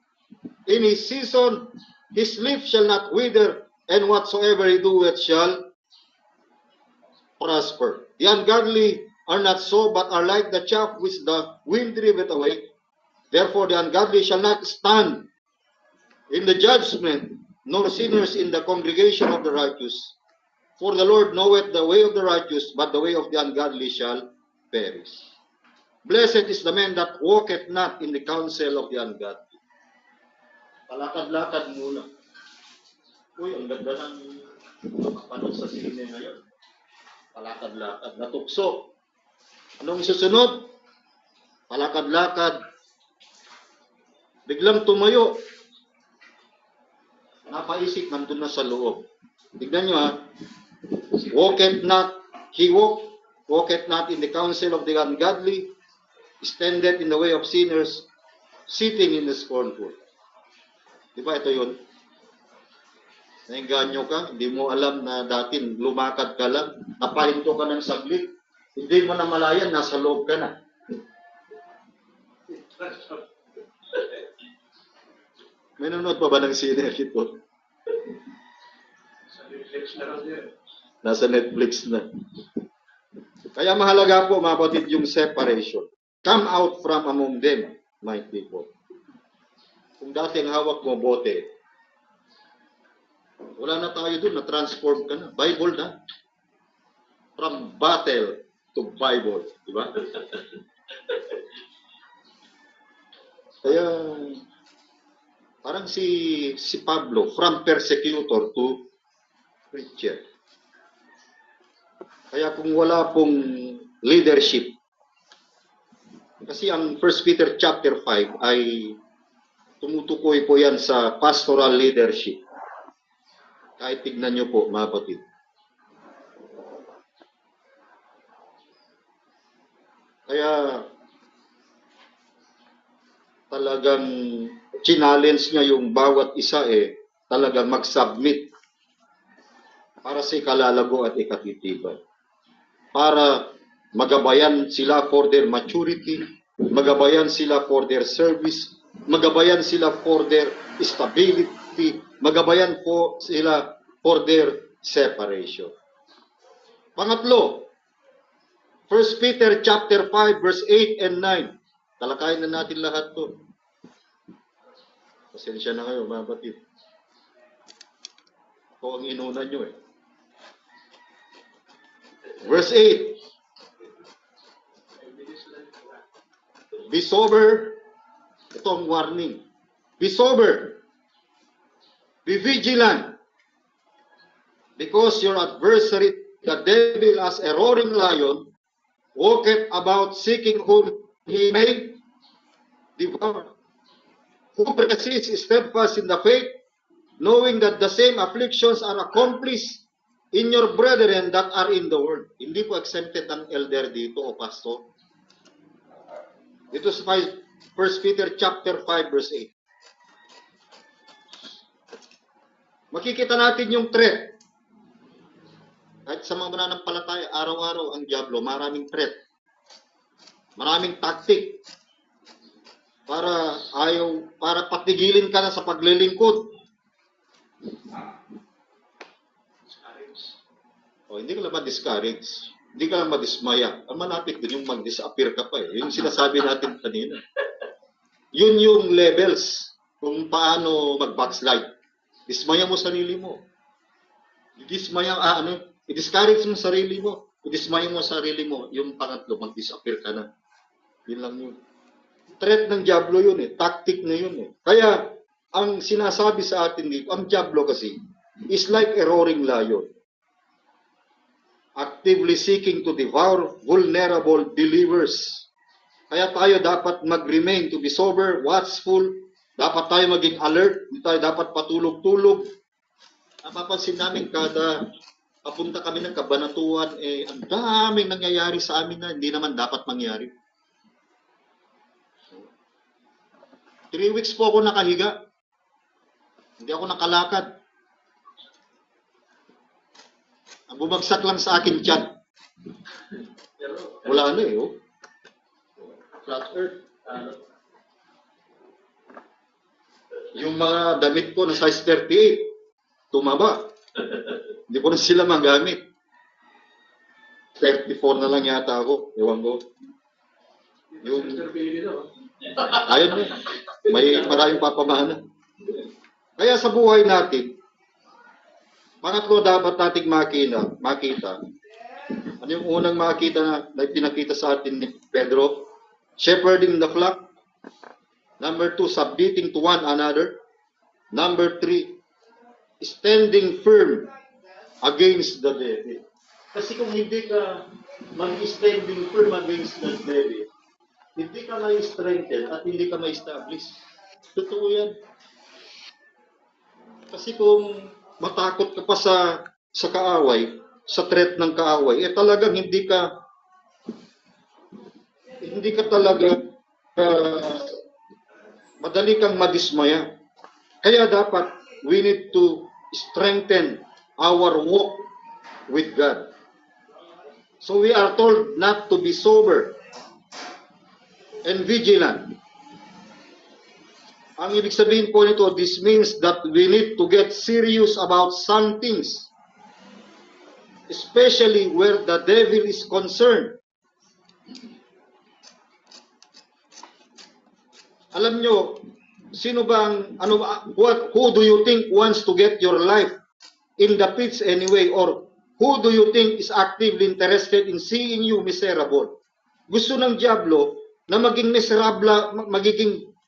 Speaker 1: in his season, his leaf shall not wither, and whatsoever he doeth shall prosper. The ungodly are not so, but are like the chaff which the wind driveth away. Therefore the ungodly shall not stand in the judgment, nor sinners in the congregation of the righteous. For the Lord knoweth the way of the righteous, but the way of the ungodly shall perish. Blessed is the man that walketh not in the counsel of the ungodly. Palakad-lakad muna. Uy, ang ganda ng mapanood sa sine ngayon. Palakad-lakad. Natukso. Anong susunod? Palakad-lakad. Biglang tumayo. Napaisip, nandun na sa loob. Tignan nyo ha. Walketh not in the counsel of the ungodly, standeth in the way of sinners, sitting in the scornful. Di ba ito yun? Nainganyo ka, hindi mo alam na dati lumakad ka lang, napahinto ka ng saglit, hindi mo na malayan, nasa loob ka na. May nanonood pa ba ng sine ito? Nasa Netflix na. Kaya mahalaga po, mga kapatid, yung separation. Come out from among them, my people. Kung dati ang hawak mo, bote, wala na tayo dun, na-transform ka na. Bible na. From battle to Bible. Diba? Kaya, parang si Pablo, from persecutor to preacher. Kaya kung wala pong leadership, kasi ang 1 Peter chapter 5 ay tumutukoy po yan sa pastoral leadership. Kahit tignan nyo po, mga kapatid. Kaya talagang challenge niya yung bawat isa talagang mag-submit para sa ikalalago at ikatitibay. Para magabayan sila for their maturity, magabayan sila for their service, magabayan sila for their stability, magabayan po sila for their separation. Pangatlo, 1 Peter chapter 5 verse 8 and 9. Talakayin na natin lahat to. Pasensya na kayo, mga batid. Ako ang inuna nyo Verse 8. Be sober. Ito ang warning. Be sober. Be vigilant. Because your adversary, the devil, as a roaring lion, walketh about seeking whom he may devour. Who persists steadfast in the faith, knowing that the same afflictions are accomplished in your brethren that are in the world. Hindi po exempted ang elder dito o pastor. Ito sa 1 Peter chapter 5 verse 8. Makikita natin yung threat. Kahit sa mga mananampalataya, araw-araw ang diablo, maraming threat. Maraming tactic. Para patigilin ka na sa paglilingkod. Hindi ka lang ma-discourage. Hindi ka lang madismaya. Ang malapit din yung mag-disappear ka pa Yung sinasabi natin kanina. Yun yung levels kung paano mag-backslide. Dismaya mo sarili mo. I-discourage mo sarili mo. I-dismaya mo sarili mo. Yung pangatlo, mag-disappear ka na. Yun lang yun. Threat ng diablo yun Tactic na yun Kaya, ang sinasabi sa atin dito, ang diablo kasi, is like a roaring lion. Actively seeking to devour vulnerable believers. Kaya tayo dapat mag-remain to be sober, watchful, Dapat tayo maging alert, hindi tayo dapat patulog-tulog. Napapansin namin kada papunta kami ng kabanatuan, ang daming nangyayari sa amin na hindi naman dapat mangyari. 3 weeks po ako nakahiga. Hindi ako nakalakad. Ang bumagsak lang sa akin tiyan. Wala na oh. Flat earth. Yung mga damit ko na size 38, tumaba. Hindi ko na sila magamit. 34 na lang yata ako. Ewan ko. Yung... Ayun mo. May maraming papamana. Kaya sa buhay natin, pangatlo dapat nating makita. Ano yung unang makita na pinakita sa atin ni Pedro? Shepherding the flock. Number 2, submitting to one another. Number 3, standing firm against the devil. Kasi kung hindi ka mag-standing firm against the devil, hindi ka ma-strengthen at hindi ka ma-establish. Totoo yan. Kasi kung matakot ka pa sa kaaway, sa threat ng kaaway, talagang hindi ka talaga madali kang madismaya. Kaya dapat we need to strengthen our walk with God. So we are told not to be sober and vigilant. Ang ibig sabihin po nito, this means that we need to get serious about some things, especially where the devil is concerned. Alam nyo, sino bang, who do you think wants to get your life in the pits anyway? Or who do you think is actively interested in seeing you miserable? Gusto ng diablo na maging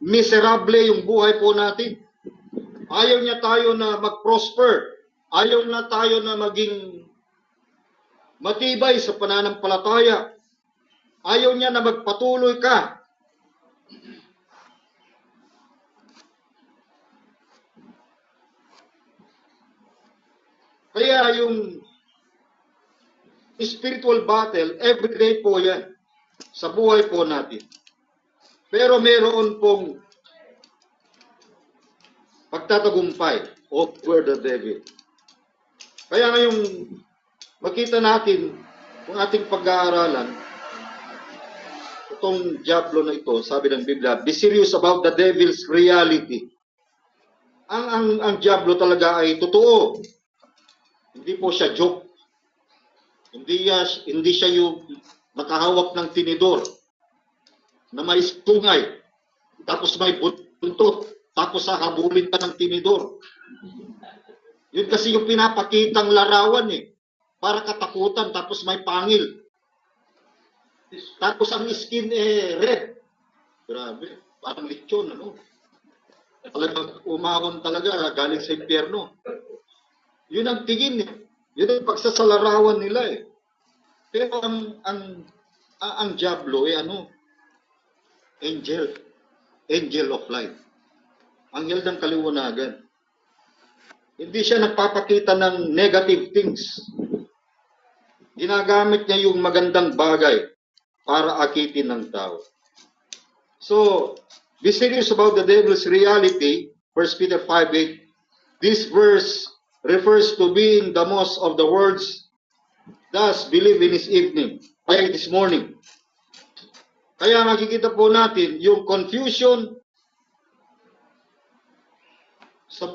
Speaker 1: miserable yung buhay po natin. Ayaw niya tayo na mag-prosper. Ayaw na tayo na maging matibay sa pananampalataya. Ayaw niya na magpatuloy ka. Kaya yung spiritual battle, everyday po yan sa buhay po natin. Pero meron pong pagtatagumpay over the devil. Kaya ngayong makita natin kung ating pag-aaralan, itong diablo na ito, sabi ng Biblia, be serious about the devil's reality. Ang diablo talaga ay totoo. Hindi po siya joke. Hindi siya yung nakahawak ng tinidor na may tungay, tapos may buntot, tapos hahabulin ka ng tinidor. Yun kasi yung pinapakitang larawan para katakutan, tapos may pangil. Tapos ang skin red. Grabe, parang lechon, Talagang umahon talaga, galing sa impyerno. Yun ang tingin Yun ang pagsasalarawan nila Pero ang diablo angel of light. Anghel ng kaliwanagan. Hindi siya nagpapakita ng negative things. Ginagamit niya yung magandang bagay para akitin ng tao. So, be serious about the devil's reality. 1 Peter 5:8. This verse refers to being the most of the words, thus believe in his evening, this morning. Kaya makikita po natin yung confusion sa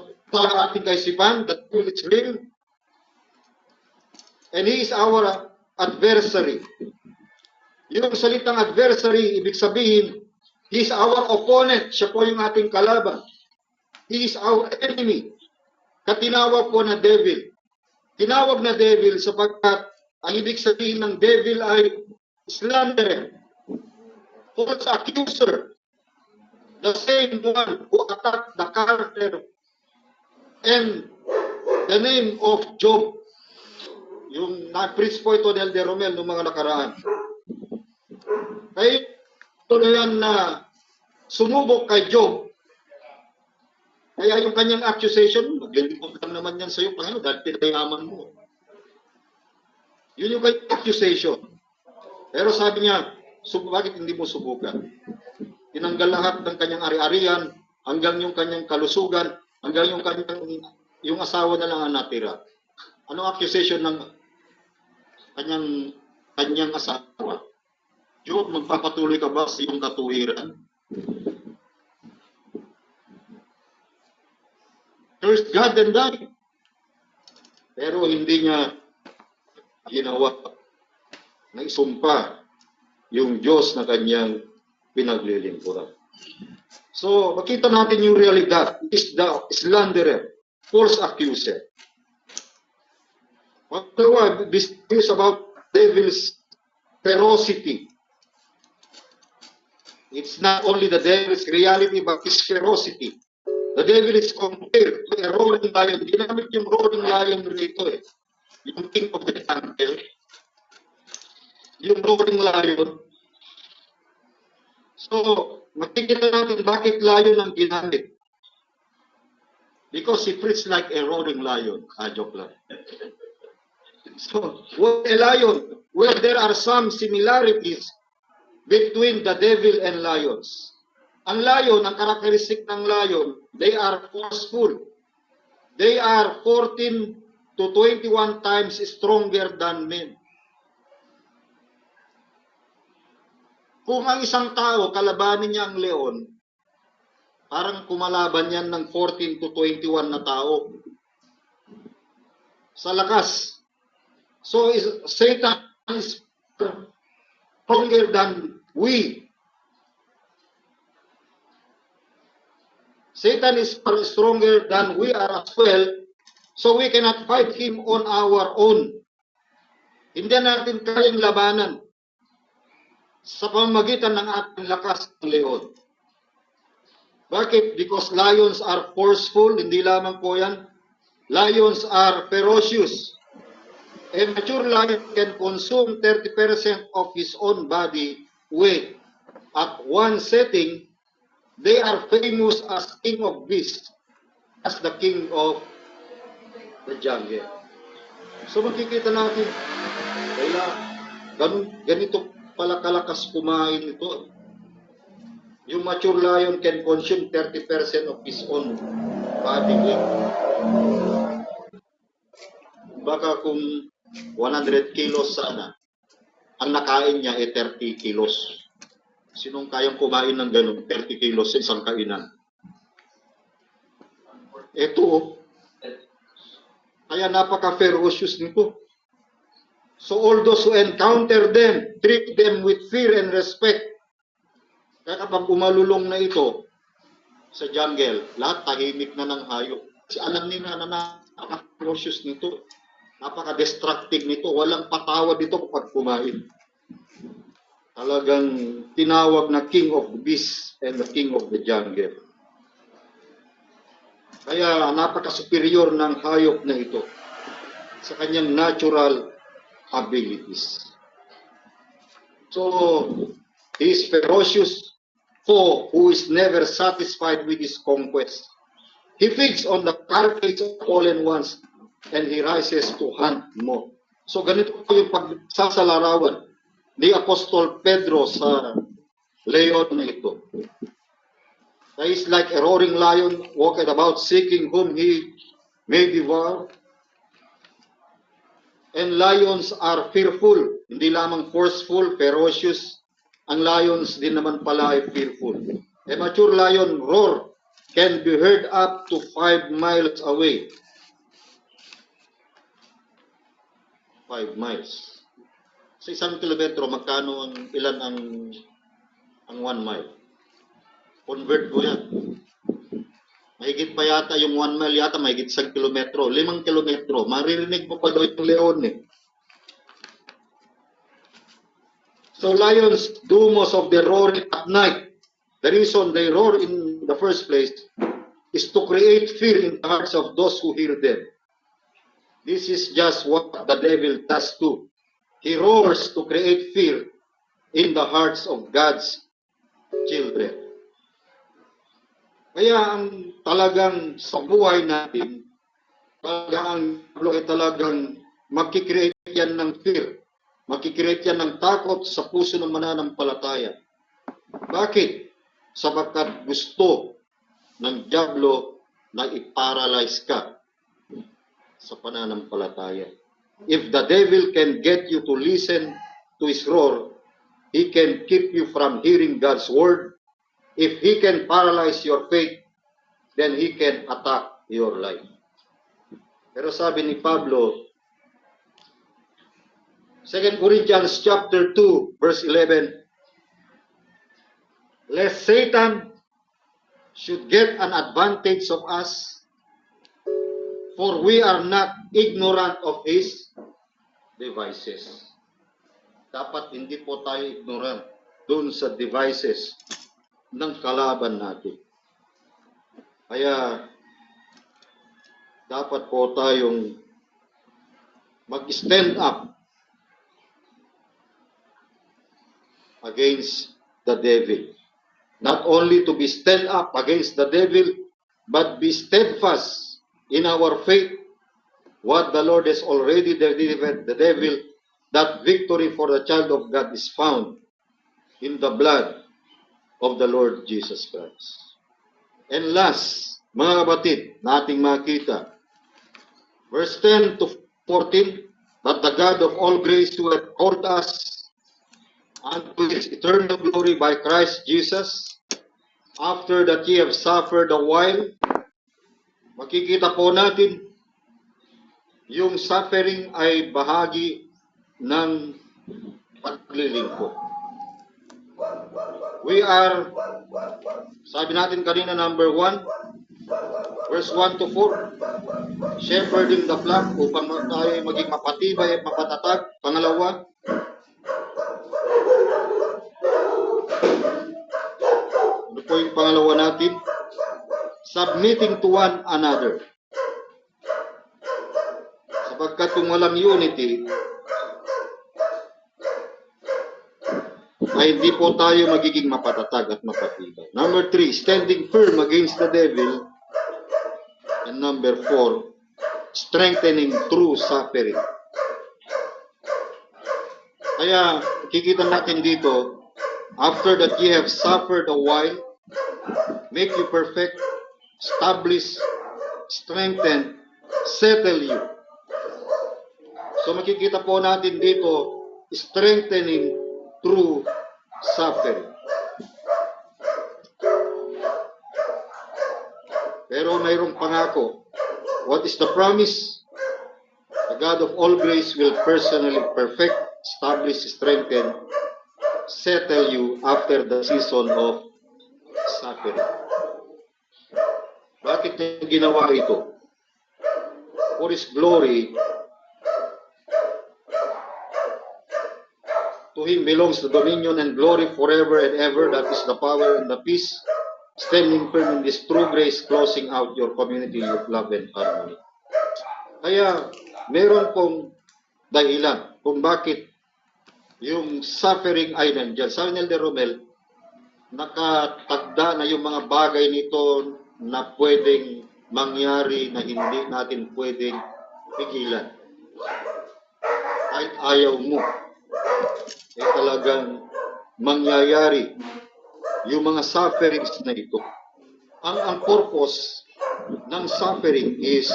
Speaker 1: ating kaisipan, that it's real, and he is our adversary. Yung salitang adversary, ibig sabihin, he is our opponent, siya po yung ating kalaban. He is our enemy. Katinawag po na devil. Tinawag na devil sapagkat ang ibig sabihin ng devil ay slanderer, false accuser, the same one who attacked the character and the name of Job. Yung na-preach po ito ni Elder Romel noong mga nakaraan. Kaya ito na yan na sumubok kay Job Kaya yung kanyang accusation, maglilipot lang naman yan sa'yo, Panginoon, dahil pinayaman mo. Yun yung kanyang accusation. Pero sabi niya, bakit hindi mo subukan? Tinanggal lahat ng kanyang ari-arian, hanggang yung kanyang kalusugan, hanggang yung asawa na lang ang natira. Ano accusation ng kanyang asawa? Job, magpapatuloy ka ba sa iyong katuwiran? Curse God and die. Pero hindi niya ginawa na isumpa yung Diyos na kanyang pinaglilingkuran. So, makita natin yung realidad. Is the slanderer, false accuser. What this is about devil's ferocity. It's not only the devil's reality, but his ferocity. The devil is compared to a roaring lion. Ginamit yung roaring lion rito eh. Yung king of the jungle. Yung roaring lion. So, makikita natin bakit lion ang ginamit. Because he preached like a roaring lion. Joke lang. So, a lion, where there are some similarities between the devil and lions. Ang lion, ang karakteristik ng lion, they are forceful. They are 14 to 21 times stronger than men. Kung ang isang tao, kalabanin niya ang leon, parang kumalaban yan ng 14 to 21 na tao. Sa lakas. So, Satan is stronger than we. Satan is far stronger than we are as well, so we cannot fight him on our own. Hindi natin kayang labanan sa pamamagitan ng ating lakas ng leon. Bakit? Because lions are forceful, hindi lamang po yan. Lions are ferocious. A mature lion can consume 30% of his own body weight. At one setting, they are famous as king of beasts, as the king of the jungle. So makikita natin, ganito pala kalakas kumain ito. Yung mature lion can consume 30% of his own body weight. Baka kung 100 kilos sana, ang nakain niya ay 30 kilos. Sinong kayang kumain ng ganun, 30 kilos sa isang kainan? Ito, kaya napaka-ferocious nito. So all those who encounter them, treat them with fear and respect. Kaya kapag umalulong na ito sa jungle, lahat tahimik na ng hayop. Kasi alam nila na napaka-ferocious nito. Napaka-destructive nito. Walang patawad dito kapag kumain. Talagang tinawag na king of the beasts and the king of the jungle. Kaya napaka-superior ng hayop na ito sa kanyang natural abilities. So, he is ferocious foe who is never satisfied with his conquest. He feeds on the carcass of fallen ones and he rises to hunt more. So, ganito po yung pagsasalarawan ni Apostol Pedro sa leon na ito. He is like a roaring lion, walking about seeking whom he may devour. And lions are fearful, hindi lamang forceful, ferocious. Ang lions din naman pala ay fearful. A mature lion roar can be heard up to 5 miles away. 5 miles. Sa 1 kilometro, magkano ilan ang 1 mile? Convert ko yan. Mahigit pa yata yung 1 mile yata, mahigit 1 kilometro. 5 kilometro. Maririnig mo pa daw yung leon eh. So lions do most of their roaring at night. The reason they roar in the first place is to create fear in the hearts of those who hear them. This is just what the devil does too. He roars to create fear in the hearts of God's children. Kaya ang talagang sa buhay natin, talagang ay talagang magkikreate yan ng fear. Magkikreate yan ng takot sa puso ng mananampalataya. Bakit? Sapagkat gusto ng diablo na i-paralyze ka sa pananampalataya. If the devil can get you to listen to his roar, he can keep you from hearing God's word. If he can paralyze your faith, then he can attack your life. Pero sabi ni Pablo, 2 Corinthians chapter 2, verse 11, lest Satan should get an advantage of us, for we are not ignorant of his devices. Dapat hindi po tayo ignorant dun sa devices ng kalaban natin. Kaya dapat po tayong mag-stand up against the devil. Not only to be stand up against the devil, but be steadfast in our faith. What the Lord has already delivered the devil, that victory for the child of God is found in the blood of the Lord Jesus Christ. And last, mga kapatid, nating makita, verse 10 to 14, that the God of all grace who hath called us unto his eternal glory by Christ Jesus, after that ye have suffered a while, makikita po natin, yung suffering ay bahagi ng paglilingkod. We are, sabi natin kanina, number 1, verse 1 to 4, shepherding the flock upang tayo maging mapatibay at mapatatag. Pangalawa, ano po yung pangalawa natin? Submitting to one another. Sapagkat kung walang unity, ay hindi po tayo magiging mapatatag at mapatibay. Number 3, standing firm against the devil. And number 4, strengthening through suffering. Kaya, kikita natin dito, after that ye have suffered a while, make you perfect, establish, strengthen, settle you. So makikita po natin dito, strengthening through suffering. Pero mayroong pangako. What is the promise? The God of all grace will personally perfect, establish, strengthen, settle you after the season of suffering. Bakit niya ginawa ito? For His glory. To Him belongs the dominion and glory forever and ever. That is the power and the peace. Standing firm in this true grace, closing out your community with love and harmony. Kaya, meron pong dahilan kung bakit yung suffering ay nandyan. Sabi ni Elder Romel, nakatagda na yung mga bagay nito na pwedeng mangyari na hindi natin pwedeng pigilan. Kahit ayaw mo, eh talagang mangyayari yung mga sufferings na ito. Ang purpose ng suffering is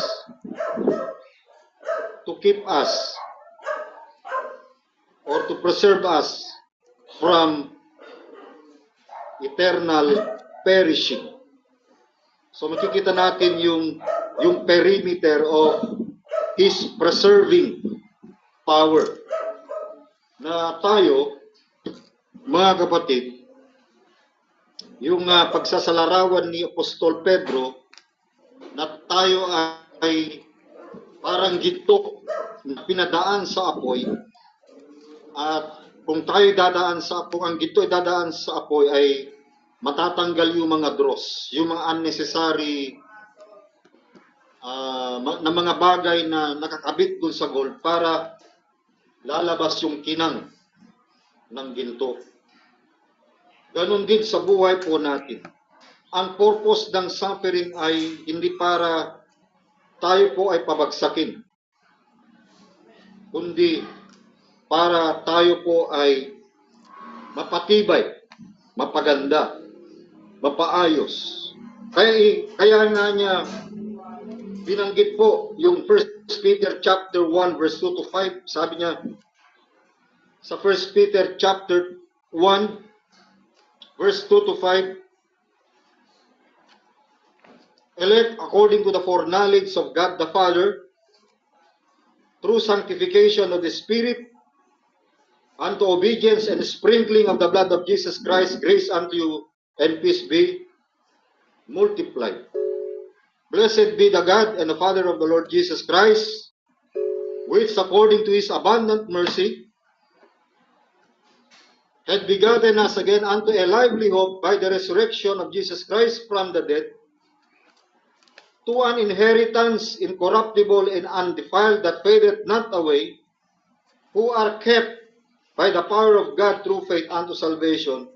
Speaker 1: to keep us or to preserve us from eternal perishing. So makikita natin yung perimeter of His preserving power na tayo, mga kapatid, yung pagsasalarawan ni Apostol Pedro na tayo ay parang ginto na pinadaan sa apoy, at kung tayo dadaan sa apoy, ang ginto ay dadaan sa apoy, ay matatanggal yung mga dross, yung mga unnecessary na mga bagay na nakakabit dun sa gold para lalabas yung kinang ng ginto. Ganon din sa buhay po natin. ang purpose ng suffering ay hindi para tayo po ay pabagsakin, kundi para tayo po ay mapatibay, mapaganda, mapaayos. Kaya nga niya binanggit po yung 1 Peter chapter 1 verse 2 to 5. Sabi niya sa 1 Peter chapter 1 verse 2 to 5, elect according to the foreknowledge of God the Father, through sanctification of the Spirit, unto obedience and sprinkling of the blood of Jesus Christ, grace unto you and peace be multiplied. Blessed be the God and the Father of the Lord Jesus Christ, which according to his abundant mercy had begotten us again unto a lively hope by the resurrection of Jesus Christ from the dead, to an inheritance incorruptible and undefiled, that fadeth not away, who are kept by the power of God through faith unto salvation,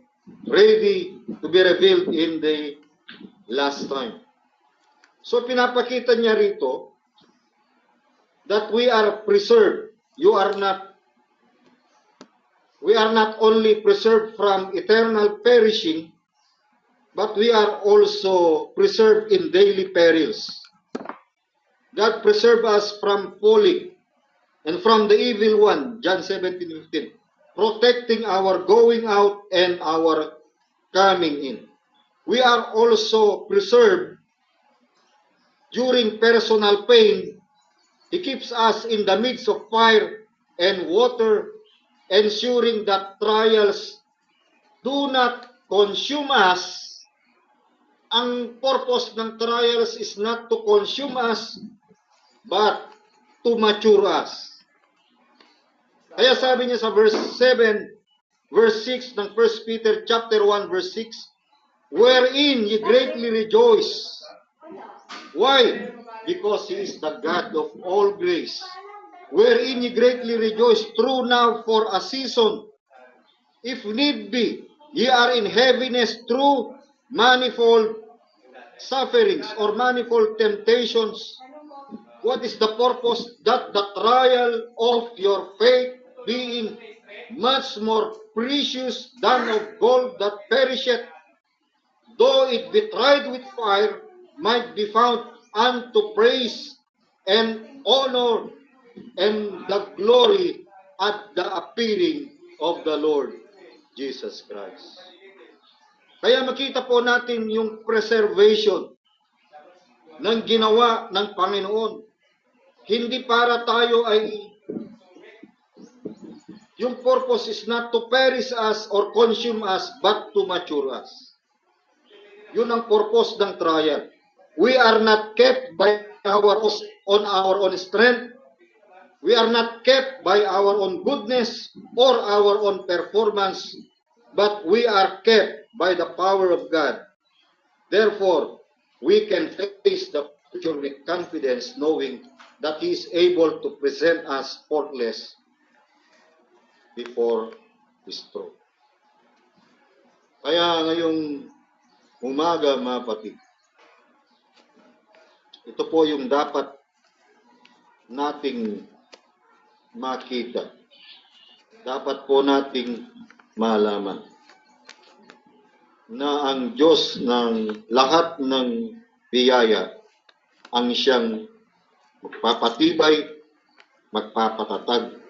Speaker 1: ready to be revealed in the last time. So pinapakita niya rito that we are preserved. We are not only preserved from eternal perishing, but we are also preserved in daily perils. God preserve us from falling and from the evil one, John 17:15, protecting our going out and our coming in. We are also preserved during personal pain. He keeps us in the midst of fire and water, ensuring that trials do not consume us. Ang purpose ng trials is not to consume us, but to mature us. Kaya sabi niya sa verse 7, verse 6 ng 1 Peter chapter 1 verse 6, wherein ye greatly rejoice. Why? Because he is the God of all grace, wherein ye greatly rejoice, true now for a season, if need be, ye are in heaviness through manifold sufferings or manifold temptations. What is the purpose? That the trial of your faith, being much more precious than of gold that perisheth, though it be tried with fire, might be found unto praise and honor and the glory at the appearing of the Lord Jesus Christ. Kaya makita po natin yung preservation ng ginawa ng Panginoon. Hindi para tayo ay, yung purpose is not to perish us or consume us, but to mature us. Yun ang purpose ng trial. We are not kept by our own strength. We are not kept by our own goodness or our own performance, but we are kept by the power of God. Therefore, we can face the future with confidence, knowing that He is able to present us faultless before His throne. Kaya ngayong umaga, mga kapatid, ito po yung dapat nating makita. Dapat po nating malaman na ang Diyos ng lahat ng biyaya ang siyang magpapatibay, magpapatatag,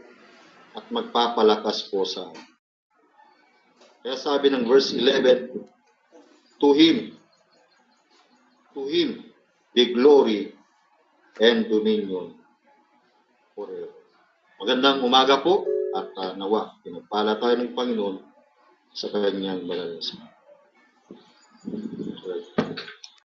Speaker 1: at magpapalakas po sa amin. Kaya sabi ng verse 11, to Him be glory and dominion forever. Magandang umaga po at nawa, pinagpala tayo ng Panginoon sa kanyang banal na salita.